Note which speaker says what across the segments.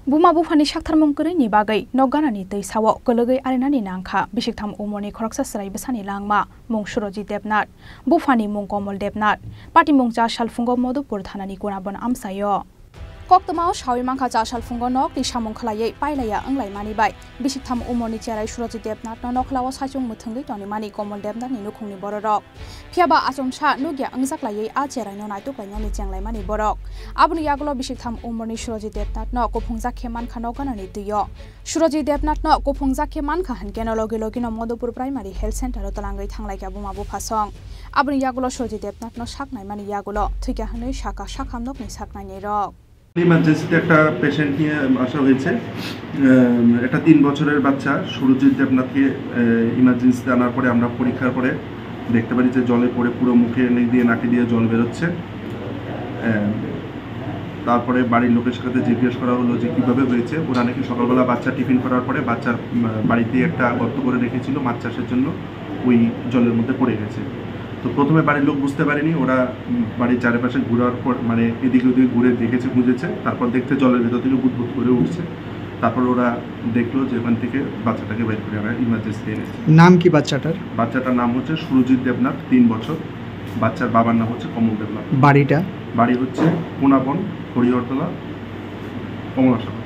Speaker 1: बुमा बुफानि साखथारमं गोरैनि बागै नगानानि दैसाव गोलोगै आरेनानि नांखा बिसिकथाम उमरनि खरकसा सरायबो सानि लांमा मुं सुरजित देबनाथ बुफानि मुं कमल देबनाथ पार्टी मुं जासालफुंग मधुपुर थानानि गुणाबन आमसायो कक्तमाव सावि मांखा जासालफुंग नक दिसामुं खलायै पाइलाया अंलाय मानिबाय बिसिकथाम उमरनि चेराय सुरजित देबनाथ नखलाव साइजों मुथुंगै टनि मानि कमल देबनाथनि नुखुंनि बररक फियाबा आचमसा नुगिया अंजाकलायै आ चेरायनो नायतुकलायनानि चेंलाय मानि बरक आबुनि यागलो बिसिकथाम उमरनि सुरजित देबनाथ न कुफुंजा खेमानखा नगानानि दैयो सुरजित देबनाथ न कुफुंजा खेमानखा हनकेन लगे लगे न मधुपुर प्राइमारि हेल्थ सेंटर तलांगै थांलायका बुमा बुफासं आबुनि यागलो सुरजित देबनाथ न साकनाय मानि यागलो थैका हनै साका साखामनकनि साकनायनि रक
Speaker 2: ইমার্জেন্সিতে একটা পেশেন্ট নিয়ে আসা হয়েছে একটা 3 বছরের বাচ্চা সুরজিৎ দেবনাথকে ইমার্জেন্সিতে আনার পরে আমরা পরীক্ষার পরে দেখতে পারি যে জলে পড়ে পুরো মুখে দিয়ে নাকে দিয়ে জল বের হচ্ছে তারপরে বাড়ির লোকের সাথে জিজ্ঞেস করা হলো যে কিভাবে হয়েছে ওরা নাকি সকালবেলা বাচ্চা টিফিন করার পরে বাচ্চার বাড়িতে একটা গর্ত করে রেখেছিল মাছ চাষের জন্য ওই জলের মধ্যে পড়ে গেছে তো প্রথমে বাড়ির লোক বুঝতে পারেনি ওরা বাড়ির চারপাশে ঘোরার পর মানে এদিকে ওদিকে ঘুরে দেখেছে খুঁজেছে তারপর দেখতে জলের ভেতর থেকে বুদবুদ করে উঠছে তারপর ওরা দেখলো যে ওখান থেকে বাচ্চাটাকে বের করে আমরা ইমার্জেন্সিতে এনেছি
Speaker 3: নাম কি বাচ্চাটার
Speaker 2: নাম হচ্ছে সুরজিৎ দেবনাথ 3 বছর বাচ্চার বাবার নাম হচ্ছে কমল দেবনাথ বাড়ি হচ্ছে কোনাবন হরিহরতলা কমলাশাখা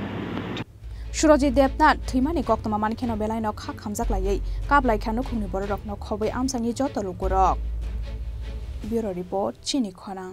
Speaker 1: सुरजित देबनाथ थैमानि कक्तमा मानखेन बेलायन खा खामजाकलायै काबलायखानो खुंनि बररक न खबै आमसानि जतलुगुरक ब्यूरो रिपोर्ट चिनी खनां।